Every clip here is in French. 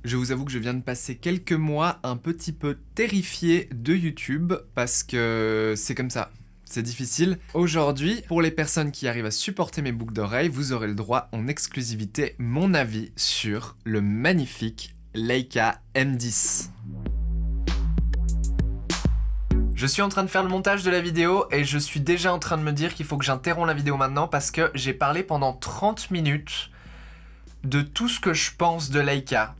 Je vous avoue que je viens de passer quelques mois un petit peu terrifié de YouTube parce que c'est comme ça. C'est difficile. Aujourd'hui, pour les personnes qui arrivent à supporter mes boucles d'oreilles, vous aurez le droit en exclusivité mon avis sur le magnifique Leica M10. Je suis en train de faire le montage de la vidéo et je suis déjà en train de me dire qu'il faut que j'interromps la vidéo maintenant parce que j'ai parlé pendant 30 minutes de tout ce que je pense de Leica.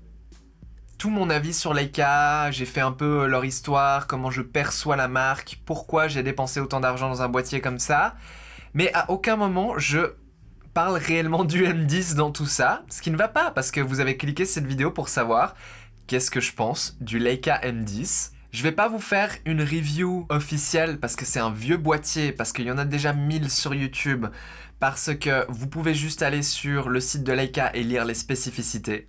Tout mon avis sur Leica, j'ai fait un peu leur histoire, comment je perçois la marque, pourquoi j'ai dépensé autant d'argent dans un boîtier comme ça. Mais à aucun moment je parle réellement du M10 dans tout ça, ce qui ne va pas parce que vous avez cliqué cette vidéo pour savoir qu'est-ce que je pense du Leica M10. Je vais pas vous faire une review officielle parce que c'est un vieux boîtier, parce qu'il y en a déjà 1000 sur YouTube, parce que vous pouvez juste aller sur le site de Leica et lire les spécificités.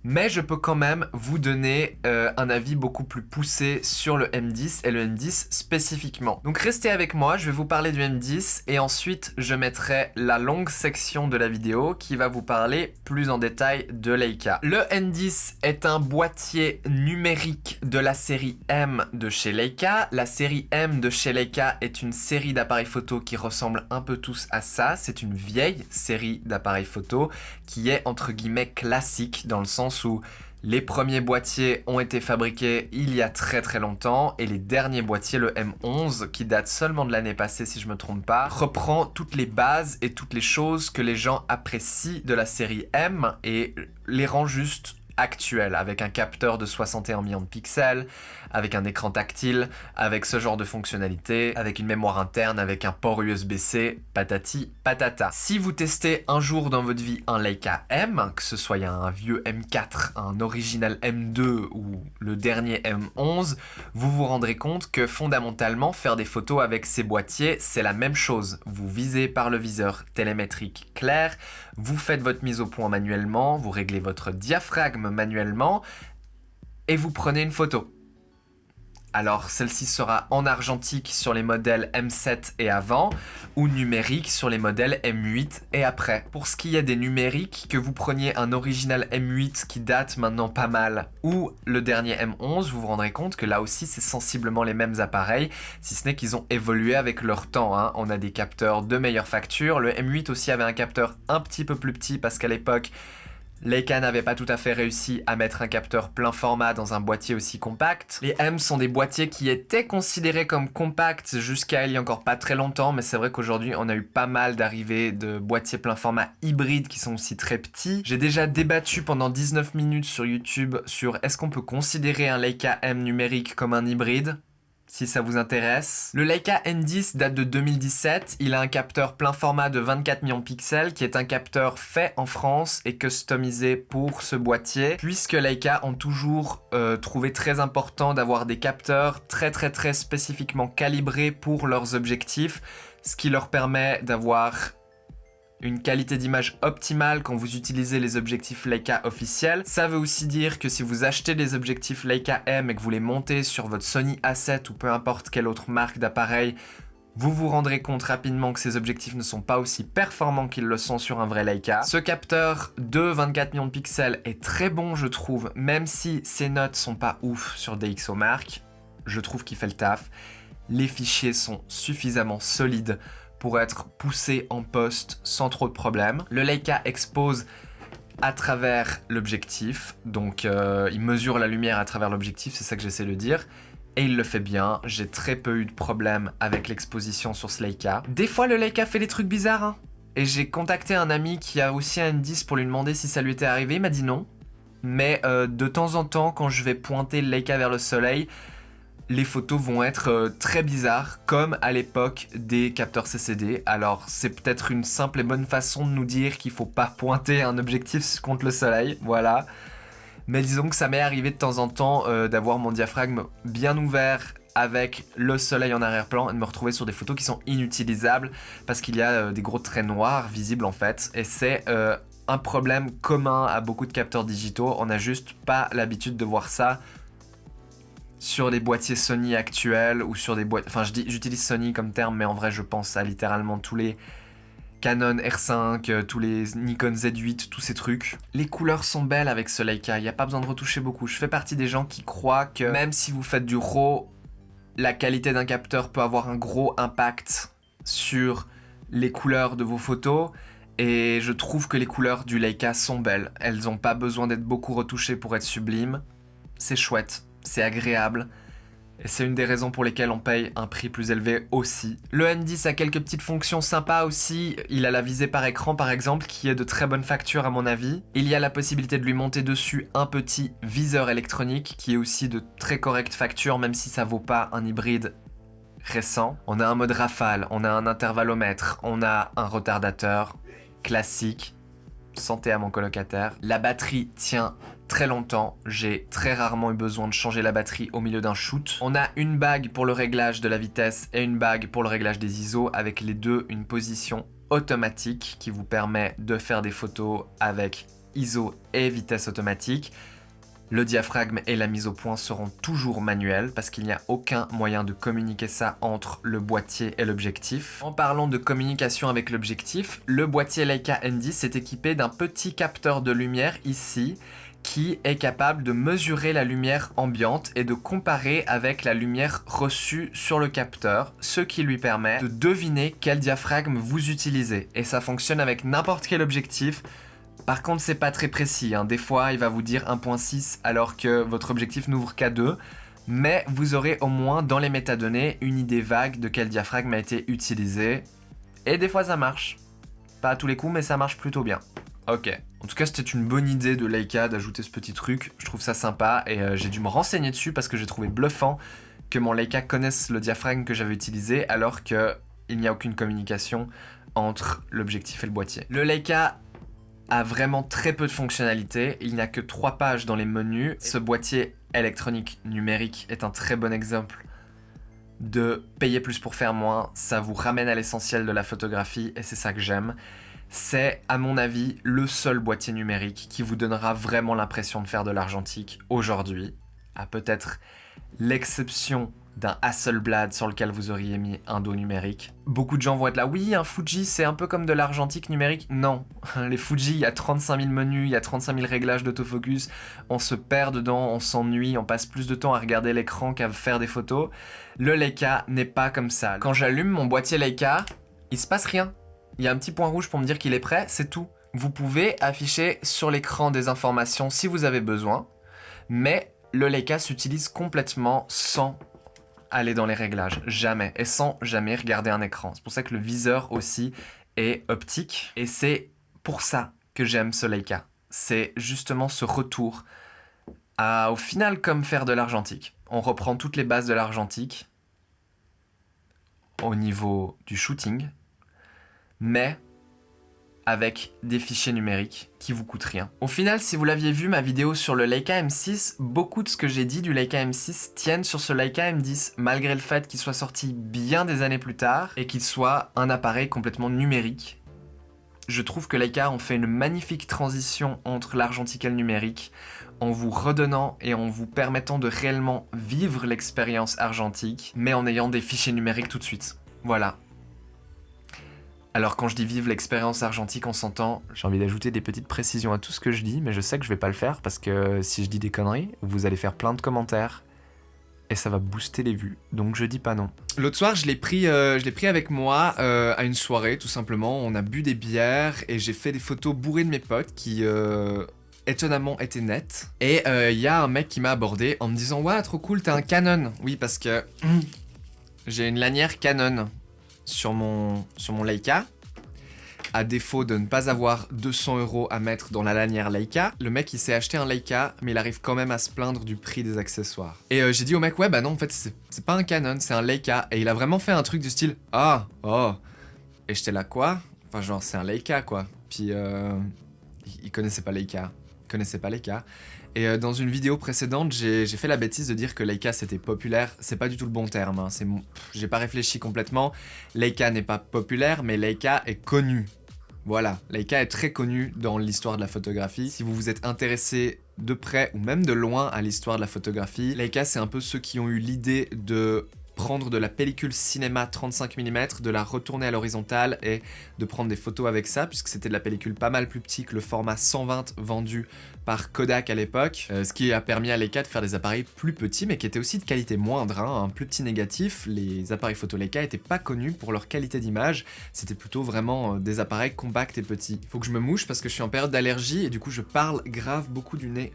Mais je peux quand même vous donner un avis beaucoup plus poussé sur le M10 et le M10 spécifiquement. Donc restez avec moi, je vais vous parler du M10 et ensuite je mettrai la longue section de la vidéo qui va vous parler plus en détail de Leica. Le M10 est un boîtier numérique de la série M de chez Leica. La série M de chez Leica est une série d'appareils photo qui ressemble un peu tous à ça. C'est une vieille série d'appareils photo qui est entre guillemets classique dans le sens où les premiers boîtiers ont été fabriqués il y a très très longtemps et les derniers boîtiers, le M11, qui date seulement de l'année passée si je me trompe pas, reprend toutes les bases et toutes les choses que les gens apprécient de la série M et les rend juste actuelles, avec un capteur de 61 millions de pixels, avec un écran tactile, avec ce genre de fonctionnalité, avec une mémoire interne, avec un port USB-C, patati patata. Si vous testez un jour dans votre vie un Leica M, que ce soit un vieux M4, un original M2 ou le dernier M11, vous vous rendrez compte que fondamentalement, faire des photos avec ces boîtiers, c'est la même chose. Vous visez par le viseur télémétrique clair, vous faites votre mise au point manuellement, vous réglez votre diaphragme manuellement et vous prenez une photo. Alors celle-ci sera en argentique sur les modèles M7 et avant, ou numérique sur les modèles M8 et après. Pour ce qui est des numériques, que vous preniez un original M8 qui date maintenant pas mal, ou le dernier M11, vous vous rendrez compte que là aussi c'est sensiblement les mêmes appareils, si ce n'est qu'ils ont évolué avec leur temps, hein. On a des capteurs de meilleure facture, le M8 aussi avait un capteur un petit peu plus petit parce qu'à l'époque, Leica n'avait pas tout à fait réussi à mettre un capteur plein format dans un boîtier aussi compact. Les M sont des boîtiers qui étaient considérés comme compacts jusqu'à il y a encore pas très longtemps, mais c'est vrai qu'aujourd'hui on a eu pas mal d'arrivées de boîtiers plein format hybrides qui sont aussi très petits. J'ai déjà débattu pendant 19 minutes sur YouTube sur est-ce qu'on peut considérer un Leica M numérique comme un hybride ? Si ça vous intéresse. Le Leica M10 date de 2017, il a un capteur plein format de 24 millions de pixels qui est un capteur fait en France et customisé pour ce boîtier, puisque Leica ont toujours trouvé très important d'avoir des capteurs très spécifiquement calibrés pour leurs objectifs, ce qui leur permet d'avoir une qualité d'image optimale quand vous utilisez les objectifs Leica officiels. Ça veut aussi dire que si vous achetez des objectifs Leica M et que vous les montez sur votre Sony A7 ou peu importe quelle autre marque d'appareil, vous vous rendrez compte rapidement que ces objectifs ne sont pas aussi performants qu'ils le sont sur un vrai Leica. Ce capteur de 24 millions de pixels est très bon, je trouve, même si ses notes sont pas ouf sur DxOMark. Je trouve qu'il fait le taf. Les fichiers sont suffisamment solides pour être poussé en post sans trop de problèmes. Le Leica expose à travers l'objectif, donc il mesure la lumière à travers l'objectif, c'est ça que j'essaie de dire, et il le fait bien. J'ai très peu eu de problèmes avec l'exposition sur ce Leica. Des fois le Leica fait des trucs bizarres, hein. Et j'ai contacté un ami qui a aussi un M10 pour lui demander si ça lui était arrivé, il m'a dit non. Mais de temps en temps, quand je vais pointer le Leica vers le soleil, les photos vont être très bizarres, comme à l'époque des capteurs CCD. Alors c'est peut-être une simple et bonne façon de nous dire qu'il faut pas pointer un objectif contre le soleil, voilà. Mais disons que ça m'est arrivé de temps en temps d'avoir mon diaphragme bien ouvert avec le soleil en arrière-plan et de me retrouver sur des photos qui sont inutilisables parce qu'il y a des gros traits noirs visibles en fait. Et c'est un problème commun à beaucoup de capteurs digitaux, on n'a juste pas l'habitude de voir ça sur les boîtiers Sony actuels ou sur des boîtiers... Enfin, j'utilise Sony comme terme, mais en vrai, je pense à littéralement tous les Canon R5, tous les Nikon Z8, tous ces trucs. Les couleurs sont belles avec ce Leica, il n'y a pas besoin de retoucher beaucoup. Je fais partie des gens qui croient que même si vous faites du RAW, la qualité d'un capteur peut avoir un gros impact sur les couleurs de vos photos. Et je trouve que les couleurs du Leica sont belles. Elles n'ont pas besoin d'être beaucoup retouchées pour être sublimes. C'est chouette, c'est agréable. Et c'est une des raisons pour lesquelles on paye un prix plus élevé aussi. Le M10 a quelques petites fonctions sympas aussi. Il a la visée par écran par exemple, qui est de très bonne facture à mon avis. Il y a la possibilité de lui monter dessus un petit viseur électronique, qui est aussi de très correcte facture, même si ça vaut pas un hybride récent. On a un mode rafale, on a un intervallomètre, on a un retardateur classique. Santé à mon colocataire. La batterie tient très longtemps, j'ai très rarement eu besoin de changer la batterie au milieu d'un shoot. On a une bague pour le réglage de la vitesse et une bague pour le réglage des ISO, avec les deux une position automatique qui vous permet de faire des photos avec ISO et vitesse automatique. Le diaphragme et la mise au point seront toujours manuels parce qu'il n'y a aucun moyen de communiquer ça entre le boîtier et l'objectif. En parlant de communication avec l'objectif, le boîtier Leica M10 est équipé d'un petit capteur de lumière ici qui est capable de mesurer la lumière ambiante et de comparer avec la lumière reçue sur le capteur, ce qui lui permet de deviner quel diaphragme vous utilisez. Et ça fonctionne avec n'importe quel objectif. Par contre, c'est pas très précis, hein. Des fois, il va vous dire 1.6 alors que votre objectif n'ouvre qu'à 2. Mais vous aurez au moins dans les métadonnées une idée vague de quel diaphragme a été utilisé. Et des fois, ça marche. Pas à tous les coups, mais ça marche plutôt bien. Ok. En tout cas, c'était une bonne idée de Leica d'ajouter ce petit truc. Je trouve ça sympa et j'ai dû me renseigner dessus parce que j'ai trouvé bluffant que mon Leica connaisse le diaphragme que j'avais utilisé alors qu'il n'y a aucune communication entre l'objectif et le boîtier. Le Leica a vraiment très peu de fonctionnalités, il n'y a que 3 pages dans les menus. Ce boîtier électronique numérique est un très bon exemple de payer plus pour faire moins, ça vous ramène à l'essentiel de la photographie et c'est ça que j'aime. C'est à mon avis le seul boîtier numérique qui vous donnera vraiment l'impression de faire de l'argentique aujourd'hui, à peut-être l'exception d'un Hasselblad sur lequel vous auriez mis un dos numérique. Beaucoup de gens vont être là, oui, un Fuji c'est un peu comme de l'argentique numérique. Non, les Fuji, il y a 35 000 menus, il y a 35 000 réglages d'autofocus, on se perd dedans, on s'ennuie, on passe plus de temps à regarder l'écran qu'à faire des photos. Le Leica n'est pas comme ça. Quand j'allume mon boîtier Leica, il se passe rien. Il y a un petit point rouge pour me dire qu'il est prêt, c'est tout. Vous pouvez afficher sur l'écran des informations si vous avez besoin, mais le Leica s'utilise complètement sans aller dans les réglages, jamais, et sans jamais regarder un écran. C'est pour ça que le viseur aussi est optique, et c'est pour ça que j'aime ce Leica. C'est justement ce retour à, au final, comme faire de l'argentique. On reprend toutes les bases de l'argentique au niveau du shooting, mais avec des fichiers numériques qui vous coûtent rien. Au final, si vous l'aviez vu ma vidéo sur le Leica M6, beaucoup de ce que j'ai dit du Leica M6 tiennent sur ce Leica M10, malgré le fait qu'il soit sorti bien des années plus tard et qu'il soit un appareil complètement numérique. Je trouve que Leica ont fait une magnifique transition entre l'argentique et le numérique, en vous redonnant et en vous permettant de réellement vivre l'expérience argentique, mais en ayant des fichiers numériques tout de suite. Voilà. Alors quand je dis vive l'expérience argentique, on s'entend, j'ai envie d'ajouter des petites précisions à tout ce que je dis, mais je sais que je vais pas le faire parce que si je dis des conneries, vous allez faire plein de commentaires et ça va booster les vues, donc je dis pas non. L'autre soir, je l'ai pris avec moi à une soirée, tout simplement. On a bu des bières et j'ai fait des photos bourrées de mes potes qui étonnamment étaient nettes. Et il y a un mec qui m'a abordé en me disant « Ouais, trop cool, t'as un Canon !» Oui, parce que j'ai une lanière Canon sur mon Leica. À défaut de ne pas avoir 200 € à mettre dans la lanière Leica, le mec il s'est acheté un Leica, mais il arrive quand même à se plaindre du prix des accessoires. Et j'ai dit au mec, ouais bah non en fait c'est pas un Canon, c'est un Leica. Et il a vraiment fait un truc du style, ah, oh. Et j'étais là, quoi? Enfin genre c'est un Leica quoi. Puis il connaissait pas Leica, Et dans une vidéo précédente, j'ai fait la bêtise de dire que Leica c'était populaire. C'est pas du tout le bon terme, hein. J'ai pas réfléchi complètement. Leica n'est pas populaire, mais Leica est connu. Voilà, Leica est très connu dans l'histoire de la photographie. Si vous vous êtes intéressé de près ou même de loin à l'histoire de la photographie, Leica c'est un peu ceux qui ont eu l'idée de prendre de la pellicule cinéma 35 mm, de la retourner à l'horizontale et de prendre des photos avec ça, puisque c'était de la pellicule pas mal plus petit que le format 120 vendu par Kodak à l'époque, ce qui a permis à Leica de faire des appareils plus petits, mais qui étaient aussi de qualité moindre, hein, un plus petit négatif. Les appareils photo Leica n'étaient pas connus pour leur qualité d'image, c'était plutôt vraiment des appareils compacts et petits. Faut que je me mouche parce que je suis en période d'allergie et du coup je parle grave beaucoup du nez.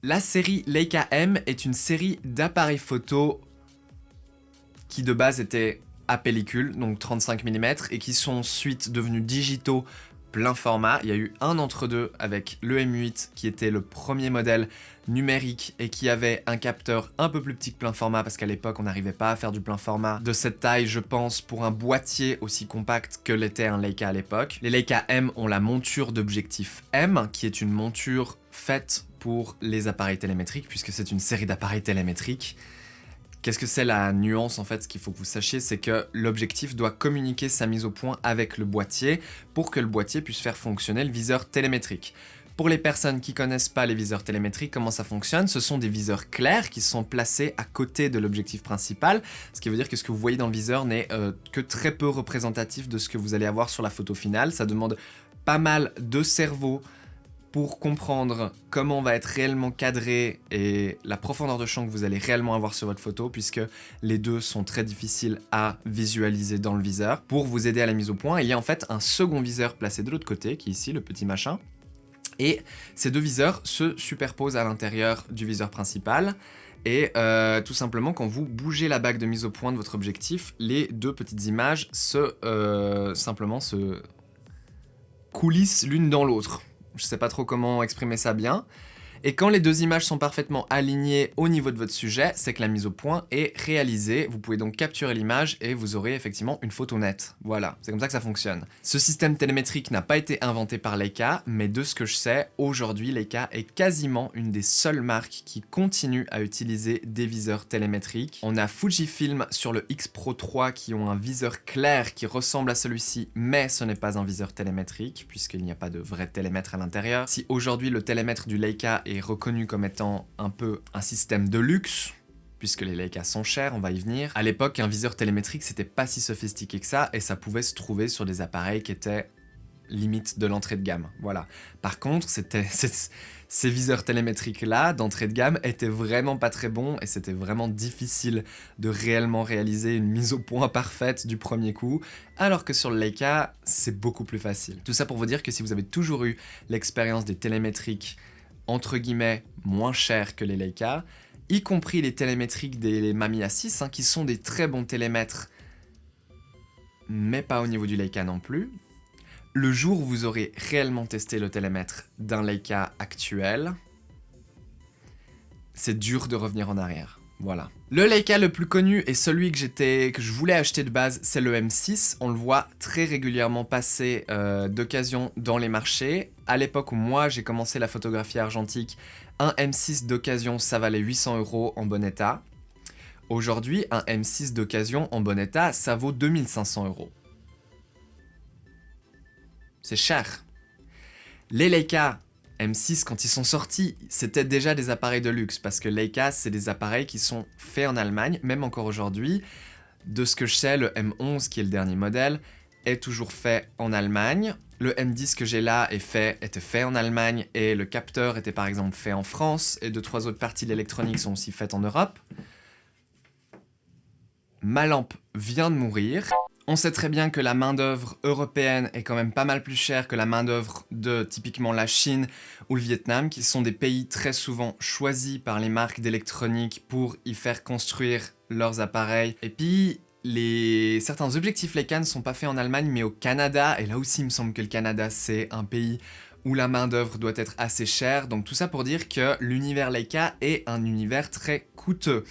La série Leica M est une série d'appareils photo qui de base étaient à pellicule, donc 35 mm, et qui sont ensuite devenus digitaux plein format. Il y a eu un entre-deux avec le M8 qui était le premier modèle numérique et qui avait un capteur un peu plus petit que plein format parce qu'à l'époque on n'arrivait pas à faire du plein format de cette taille, je pense, pour un boîtier aussi compact que l'était un Leica à l'époque. Les Leica M ont la monture d'objectif M qui est une monture faite pour les appareils télémétriques puisque c'est une série d'appareils télémétriques. Qu'est-ce que c'est la nuance en fait? Ce qu'il faut que vous sachiez, c'est que l'objectif doit communiquer sa mise au point avec le boîtier pour que le boîtier puisse faire fonctionner le viseur télémétrique. Pour les personnes qui connaissent pas les viseurs télémétriques, comment ça fonctionne? Ce sont des viseurs clairs qui sont placés à côté de l'objectif principal, ce qui veut dire que ce que vous voyez dans le viseur n'est que très peu représentatif de ce que vous allez avoir sur la photo finale. Ça demande pas mal de cerveau pour comprendre comment va être réellement cadré et la profondeur de champ que vous allez réellement avoir sur votre photo, puisque les deux sont très difficiles à visualiser dans le viseur. Pour vous aider à la mise au point, il y a en fait un second viseur placé de l'autre côté, qui est ici, le petit machin. Et ces deux viseurs se superposent à l'intérieur du viseur principal. Et tout simplement, quand vous bougez la bague de mise au point de votre objectif, les deux petites images se coulissent l'une dans l'autre. Je sais pas trop comment exprimer ça bien. Et quand les deux images sont parfaitement alignées au niveau de votre sujet, c'est que la mise au point est réalisée. Vous pouvez donc capturer l'image et vous aurez effectivement une photo nette. Voilà, c'est comme ça que ça fonctionne. Ce système télémétrique n'a pas été inventé par Leica, mais de ce que je sais, aujourd'hui Leica est quasiment une des seules marques qui continue à utiliser des viseurs télémétriques. On a Fujifilm sur le X Pro 3 qui ont un viseur clair qui ressemble à celui-ci, mais ce n'est pas un viseur télémétrique, puisqu'il n'y a pas de vrai télémètre à l'intérieur. Si aujourd'hui le télémètre du Leica est reconnu comme étant un peu un système de luxe, puisque les Leica sont chers, on va y venir. À l'époque, un viseur télémétrique, c'était pas si sophistiqué que ça, et ça pouvait se trouver sur des appareils qui étaient limite de l'entrée de gamme. Voilà. Par contre, ces viseurs télémétriques-là, d'entrée de gamme, étaient vraiment pas très bons, et c'était vraiment difficile de réellement réaliser une mise au point parfaite du premier coup, alors que sur le Leica, c'est beaucoup plus facile. Tout ça pour vous dire que si vous avez toujours eu l'expérience des télémétriques entre guillemets moins chers que les Leica, y compris les télémétriques des Mamiya 6, qui sont des très bons télémètres, mais pas au niveau du Leica non plus. Le jour où vous aurez réellement testé le télémètre d'un Leica actuel, c'est dur de revenir en arrière. Voilà. Le Leica le plus connu et celui que je voulais acheter de base, c'est le M6. On le voit très régulièrement passer d'occasion dans les marchés. À l'époque où moi j'ai commencé la photographie argentique, un M6 d'occasion ça valait 800 € en bon état. Aujourd'hui, un M6 d'occasion en bon état, ça vaut 2500 €. C'est cher. Les Leica M6, quand ils sont sortis, c'était déjà des appareils de luxe, parce que Leica, c'est des appareils qui sont faits en Allemagne, même encore aujourd'hui. De ce que je sais, le M11, qui est le dernier modèle, est toujours fait en Allemagne. Le M10 que j'ai là était fait en Allemagne, et le capteur était par exemple fait en France, et 2-3 autres parties de l'électronique sont aussi faites en Europe. Ma lampe vient de mourir. On sait très bien que la main-d'œuvre européenne est quand même pas mal plus chère que la main-d'œuvre de typiquement la Chine ou le Vietnam, qui sont des pays très souvent choisis par les marques d'électronique pour y faire construire leurs appareils. Et puis, certains objectifs Leica ne sont pas faits en Allemagne, mais au Canada. Et là aussi, il me semble que le Canada, c'est un pays où la main-d'œuvre doit être assez chère. Donc tout ça pour dire que l'univers Leica est un univers très coûteux.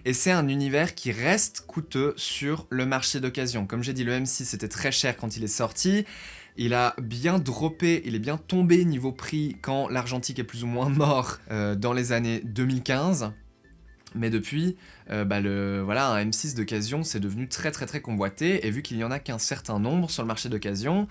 Et c'est un univers qui reste coûteux sur le marché d'occasion. Comme j'ai dit, le M6 était très cher quand il est sorti. Il a bien droppé, il est bien tombé niveau prix quand l'argentique est plus ou moins mort dans les années 2015. Mais depuis, un M6 d'occasion, c'est devenu très convoité, et vu qu'il n'y en a qu'un certain nombre sur le marché d'occasion,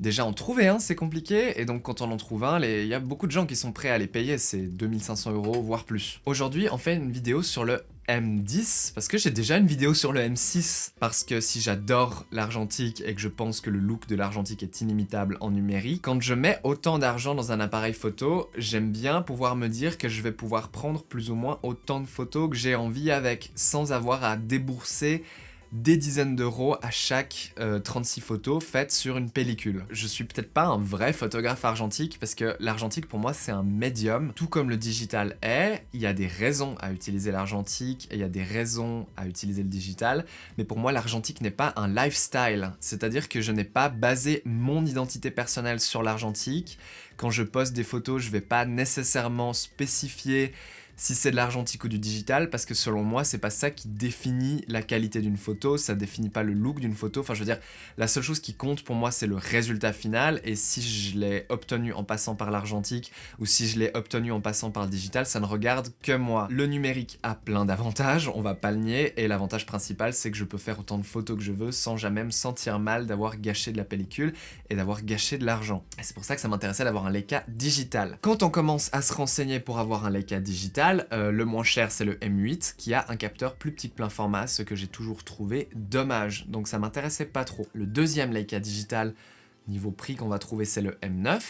déjà en trouver un, c'est compliqué, et donc quand on en trouve un, il y a beaucoup de gens qui sont prêts à les payer, c'est 2500 €, voire plus. Aujourd'hui, on fait une vidéo sur le M10 parce que j'ai déjà une vidéo sur le M6 parce que si j'adore l'argentique et que je pense que le look de l'argentique est inimitable en numérique, quand je mets autant d'argent dans un appareil photo, j'aime bien pouvoir me dire que je vais pouvoir prendre plus ou moins autant de photos que j'ai envie avec sans avoir à débourser des dizaines d'euros à chaque 36 photos faites sur une pellicule. Je suis peut-être pas un vrai photographe argentique parce que l'argentique pour moi c'est un médium, tout comme le digital est, il y a des raisons à utiliser l'argentique et il y a des raisons à utiliser le digital, mais pour moi l'argentique n'est pas un lifestyle, c'est-à-dire que je n'ai pas basé mon identité personnelle sur l'argentique. Quand je poste des photos, je vais pas nécessairement spécifier si c'est de l'argentique ou du digital, parce que selon moi, c'est pas ça qui définit la qualité d'une photo, ça définit pas le look d'une photo. Enfin, je veux dire, la seule chose qui compte pour moi, c'est le résultat final, et si je l'ai obtenu en passant par l'argentique, ou si je l'ai obtenu en passant par le digital, ça ne regarde que moi. Le numérique a plein d'avantages, on va pas le nier, et l'avantage principal, c'est que je peux faire autant de photos que je veux sans jamais me sentir mal d'avoir gâché de la pellicule et d'avoir gâché de l'argent. Et c'est pour ça que ça m'intéressait d'avoir un Leica digital. Quand on commence à se renseigner pour avoir un Leica digital, le moins cher c'est le M8 qui a un capteur plus petit que plein format, ce que j'ai toujours trouvé dommage, donc ça m'intéressait pas trop. Le deuxième Leica digital niveau prix qu'on va trouver c'est le M9.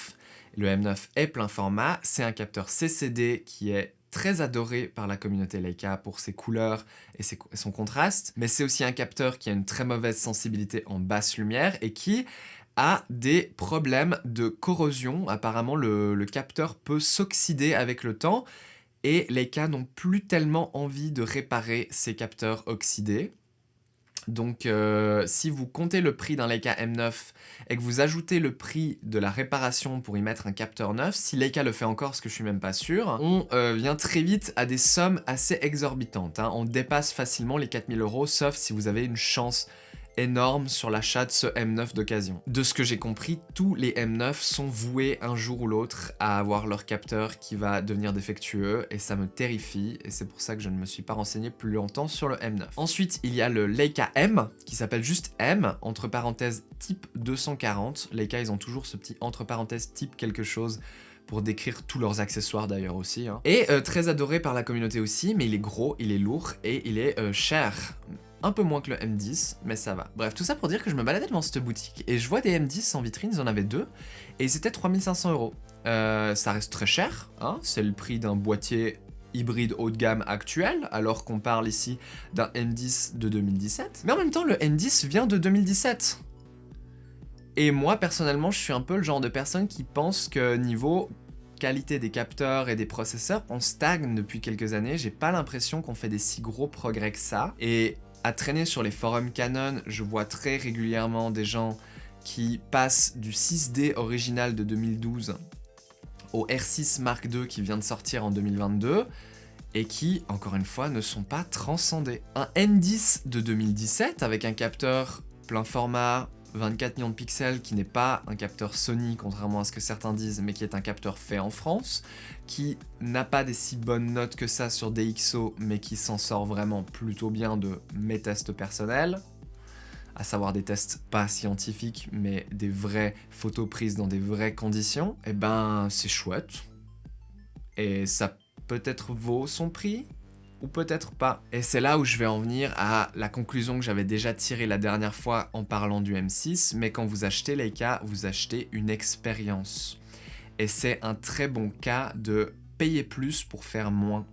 Le M9 est plein format, c'est un capteur CCD qui est très adoré par la communauté Leica pour ses couleurs et son contraste, mais c'est aussi un capteur qui a une très mauvaise sensibilité en basse lumière et qui a des problèmes de corrosion. Apparemment le capteur peut s'oxyder avec le temps et Leica n'ont plus tellement envie de réparer ces capteurs oxydés. Donc si vous comptez le prix d'un Leica M9 et que vous ajoutez le prix de la réparation pour y mettre un capteur neuf, si Leica le fait encore, ce que je suis même pas sûr, on vient très vite à des sommes assez exorbitantes, hein. On dépasse facilement les 4000 €, sauf si vous avez une chance énorme sur l'achat de ce M9 d'occasion. De ce que j'ai compris, tous les M9 sont voués un jour ou l'autre à avoir leur capteur qui va devenir défectueux et ça me terrifie et c'est pour ça que je ne me suis pas renseigné plus longtemps sur le M9. Ensuite, il y a le Leica M qui s'appelle juste M, entre parenthèses type 240. Leica, ils ont toujours ce petit entre parenthèses type quelque chose pour décrire tous leurs accessoires d'ailleurs aussi, hein. Et très adoré par la communauté aussi, mais il est gros, il est lourd et il est cher. Un peu moins que le M10, mais ça va. Bref, tout ça pour dire que je me baladais devant cette boutique et je vois des M10 en vitrine, ils en avaient deux, et c'était 3500 €. Ça reste très cher, hein, c'est le prix d'un boîtier hybride haut de gamme actuel, alors qu'on parle ici d'un M10 de 2017. Mais en même temps, le M10 vient de 2017. Et moi, personnellement, je suis un peu le genre de personne qui pense que niveau qualité des capteurs et des processeurs, on stagne depuis quelques années. J'ai pas l'impression qu'on fait des si gros progrès que ça. Et à traîner sur les forums Canon, je vois très régulièrement des gens qui passent du 6D original de 2012 au R6 Mark II qui vient de sortir en 2022 et qui, encore une fois, ne sont pas transcendés. Un N10 de 2017 avec un capteur plein format, 24 millions de pixels, qui n'est pas un capteur Sony, contrairement à ce que certains disent, mais qui est un capteur fait en France, qui n'a pas des si bonnes notes que ça sur DxO, mais qui s'en sort vraiment plutôt bien de mes tests personnels, à savoir des tests pas scientifiques, mais des vraies photos prises dans des vraies conditions, et ben c'est chouette. Et ça peut-être vaut son prix, ou peut-être pas. Et c'est là où je vais en venir à la conclusion que j'avais déjà tirée la dernière fois en parlant du M6, mais quand vous achetez Leica, vous achetez une expérience. Et c'est un très bon cas de payer plus pour faire moins.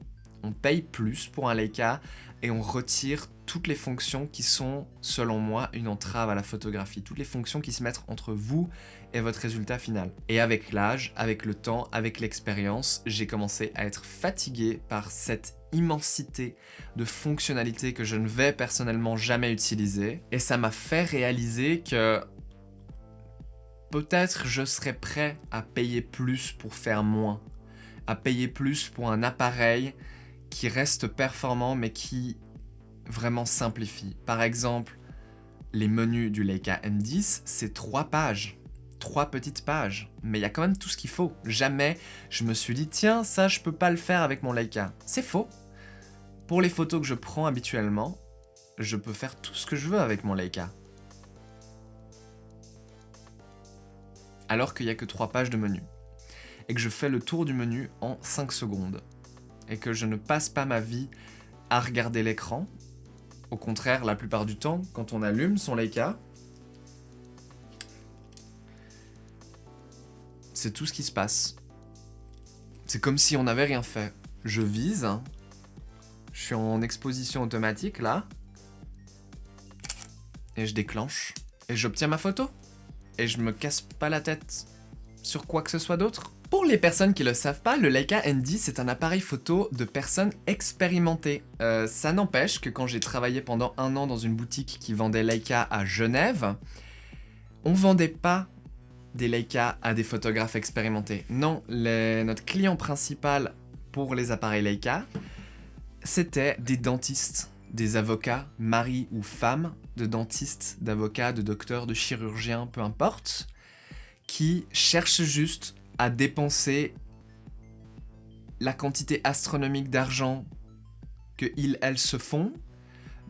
On paye plus pour un Leica et on retire toutes les fonctions qui sont, selon moi, une entrave à la photographie. Toutes les fonctions qui se mettent entre vous et votre résultat final. Et avec l'âge, avec le temps, avec l'expérience, j'ai commencé à être fatigué par cette immensité de fonctionnalités que je ne vais personnellement jamais utiliser. Et ça m'a fait réaliser que peut-être je serais prêt à payer plus pour faire moins. À payer plus pour un appareil qui reste performant mais qui vraiment simplifie. Par exemple, les menus du Leica M10, c'est 3 pages. 3 petites pages. Mais il y a quand même tout ce qu'il faut. Jamais je me suis dit, tiens, ça je peux pas le faire avec mon Leica. C'est faux. Pour les photos que je prends habituellement, je peux faire tout ce que je veux avec mon Leica. Alors qu'il n'y a que 3 pages de menu. Et que je fais le tour du menu en 5 secondes. Et que je ne passe pas ma vie à regarder l'écran. Au contraire, la plupart du temps, quand on allume son Leica, c'est tout ce qui se passe. C'est comme si on n'avait rien fait. Je vise, je suis en exposition automatique là, et je déclenche, et j'obtiens ma photo. Et je me casse pas la tête sur quoi que ce soit d'autre. Pour les personnes qui le savent pas, le Leica ND c'est un appareil photo de personnes expérimentées. Ça n'empêche que quand j'ai travaillé pendant 1 an dans une boutique qui vendait Leica à Genève, on vendait pas des Leica à des photographes expérimentés. Non, notre client principal pour les appareils Leica, c'était des dentistes, des avocats, maris ou femmes de dentistes, d'avocats, de docteurs, de chirurgiens, peu importe, qui cherchent juste à dépenser la quantité astronomique d'argent que elles se font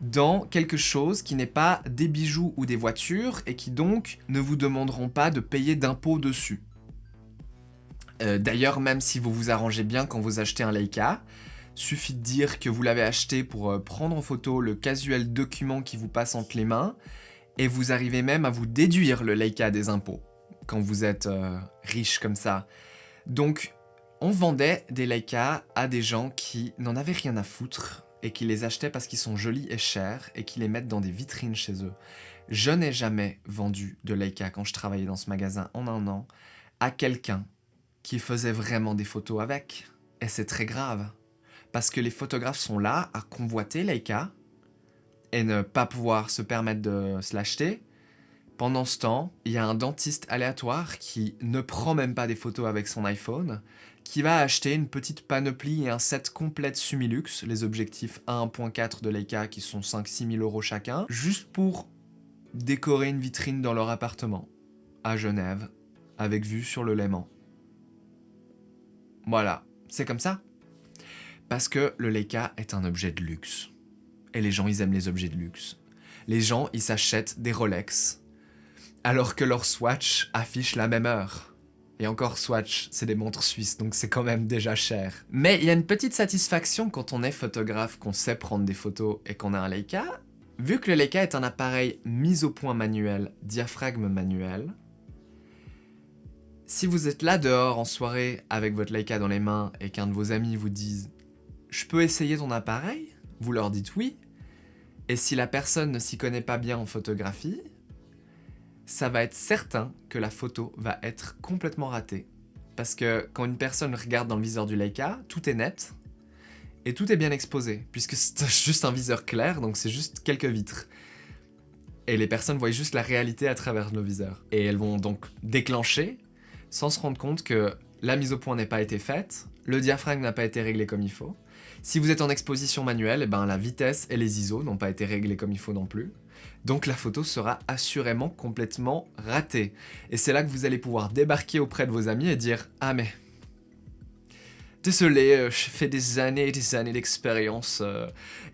dans quelque chose qui n'est pas des bijoux ou des voitures et qui donc ne vous demanderont pas de payer d'impôts dessus. D'ailleurs, même si vous vous arrangez bien quand vous achetez un Leica, suffit de dire que vous l'avez acheté pour prendre en photo le casuel document qui vous passe entre les mains et vous arrivez même à vous déduire le Leica des impôts quand vous êtes riche comme ça. Donc, on vendait des Leica à des gens qui n'en avaient rien à foutre et qui les achetaient parce qu'ils sont jolis et chers et qui les mettent dans des vitrines chez eux. Je n'ai jamais vendu de Leica quand je travaillais dans ce magasin en 1 an à quelqu'un qui faisait vraiment des photos avec. Et c'est très grave. Parce que les photographes sont là à convoiter Leica et ne pas pouvoir se permettre de se l'acheter. Pendant ce temps, il y a un dentiste aléatoire qui ne prend même pas des photos avec son iPhone, qui va acheter une petite panoplie et un set complet de Sumilux, les objectifs 1.4 de Leica qui sont 5-6 000 € chacun, juste pour décorer une vitrine dans leur appartement, à Genève, avec vue sur le Léman. Voilà, c'est comme ça. Parce que le Leica est un objet de luxe. Et les gens, ils aiment les objets de luxe. Les gens, ils s'achètent des Rolex, alors que leur Swatch affiche la même heure. Et encore Swatch, c'est des montres suisses, donc c'est quand même déjà cher. Mais il y a une petite satisfaction quand on est photographe, qu'on sait prendre des photos et qu'on a un Leica. Vu que le Leica est un appareil mis au point manuel, diaphragme manuel, si vous êtes là dehors en soirée avec votre Leica dans les mains et qu'un de vos amis vous dise « Je peux essayer ton appareil ?» Vous leur dites oui. Et si la personne ne s'y connaît pas bien en photographie, ça va être certain que la photo va être complètement ratée. Parce que quand une personne regarde dans le viseur du Leica, tout est net et tout est bien exposé, puisque c'est juste un viseur clair, donc c'est juste quelques vitres. Et les personnes voient juste la réalité à travers nos viseurs. Et elles vont donc déclencher sans se rendre compte que la mise au point n'a pas été faite, le diaphragme n'a pas été réglé comme il faut. Si vous êtes en exposition manuelle, eh ben, la vitesse et les ISO n'ont pas été réglés comme il faut non plus. Donc la photo sera assurément complètement ratée. Et c'est là que vous allez pouvoir débarquer auprès de vos amis et dire « Ah mais, désolé, j'ai fait des années et des années d'expérience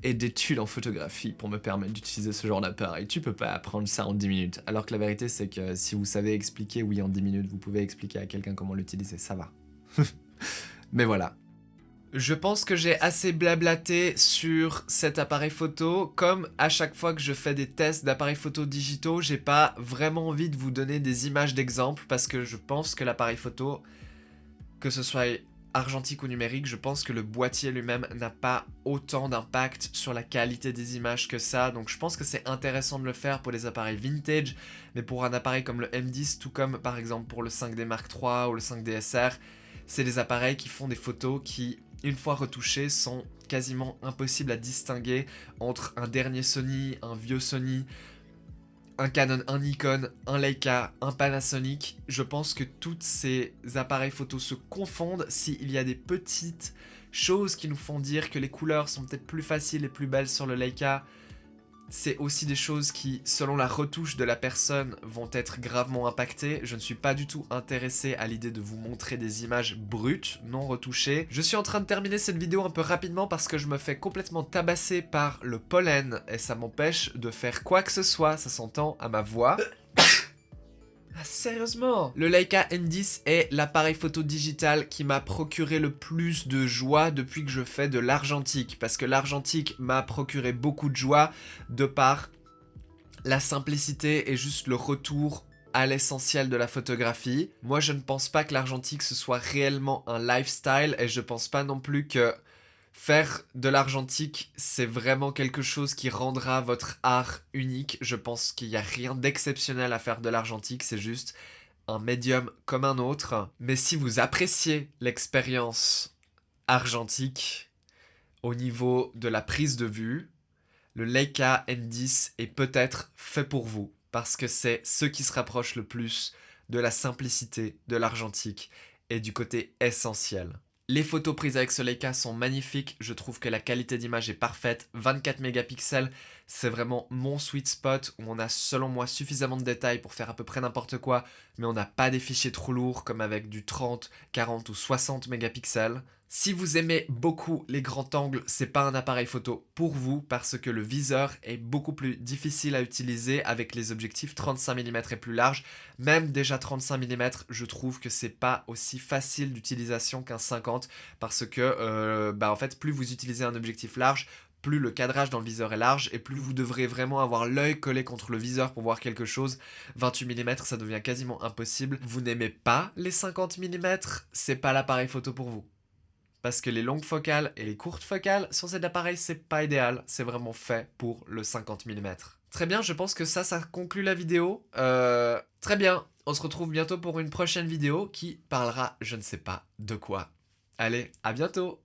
et d'études en photographie pour me permettre d'utiliser ce genre d'appareil. Tu peux pas apprendre ça en 10 minutes. » Alors que la vérité, c'est que si vous savez expliquer, oui, en 10 minutes, vous pouvez expliquer à quelqu'un comment l'utiliser, ça va. Mais voilà. Je pense que j'ai assez blablaté sur cet appareil photo. Comme à chaque fois que je fais des tests d'appareils photo digitaux, j'ai pas vraiment envie de vous donner des images d'exemple parce que je pense que l'appareil photo, que ce soit argentique ou numérique, je pense que le boîtier lui-même n'a pas autant d'impact sur la qualité des images que ça. Donc je pense que c'est intéressant de le faire pour les appareils vintage, mais pour un appareil comme le M10, tout comme par exemple pour le 5D Mark III ou le 5D SR, c'est des appareils qui font des photos qui, une fois retouchés, sont quasiment impossibles à distinguer entre un dernier Sony, un vieux Sony, un Canon, un Nikon, un Leica, un Panasonic. Je pense que tous ces appareils photos se confondent s'il y a des petites choses qui nous font dire que les couleurs sont peut-être plus faciles et plus belles sur le Leica. C'est aussi des choses qui, selon la retouche de la personne, vont être gravement impactées. Je ne suis pas du tout intéressé à l'idée de vous montrer des images brutes, non retouchées. Je suis en train de terminer cette vidéo un peu rapidement parce que je me fais complètement tabasser par le pollen et ça m'empêche de faire quoi que ce soit, ça s'entend à ma voix. Ah, sérieusement? Le Leica M10 est l'appareil photo digital qui m'a procuré le plus de joie depuis que je fais de l'argentique. Parce que l'argentique m'a procuré beaucoup de joie de par la simplicité et juste le retour à l'essentiel de la photographie. Moi, je ne pense pas que l'argentique ce soit réellement un lifestyle et je pense pas non plus que faire de l'argentique, c'est vraiment quelque chose qui rendra votre art unique. Je pense qu'il n'y a rien d'exceptionnel à faire de l'argentique, c'est juste un médium comme un autre. Mais si vous appréciez l'expérience argentique au niveau de la prise de vue, le Leica M10 est peut-être fait pour vous, parce que c'est ce qui se rapproche le plus de la simplicité de l'argentique et du côté essentiel. Les photos prises avec ce Leica sont magnifiques, je trouve que la qualité d'image est parfaite, 24 mégapixels, c'est vraiment mon sweet spot où on a selon moi suffisamment de détails pour faire à peu près n'importe quoi, mais on n'a pas des fichiers trop lourds comme avec du 30, 40 ou 60 mégapixels. Si vous aimez beaucoup les grands angles, c'est pas un appareil photo pour vous parce que le viseur est beaucoup plus difficile à utiliser avec les objectifs 35 mm et plus larges. Même déjà 35 mm, je trouve que c'est pas aussi facile d'utilisation qu'un 50 parce que en fait, plus vous utilisez un objectif large, plus le cadrage dans le viseur est large et plus vous devrez vraiment avoir l'œil collé contre le viseur pour voir quelque chose. 28 mm, ça devient quasiment impossible. Vous n'aimez pas les 50 mm, c'est pas l'appareil photo pour vous. Parce que les longues focales et les courtes focales sur cet appareil, c'est pas idéal. C'est vraiment fait pour le 50 mm. Très bien, je pense que ça conclut la vidéo. Très bien, on se retrouve bientôt pour une prochaine vidéo qui parlera je ne sais pas de quoi. Allez, à bientôt!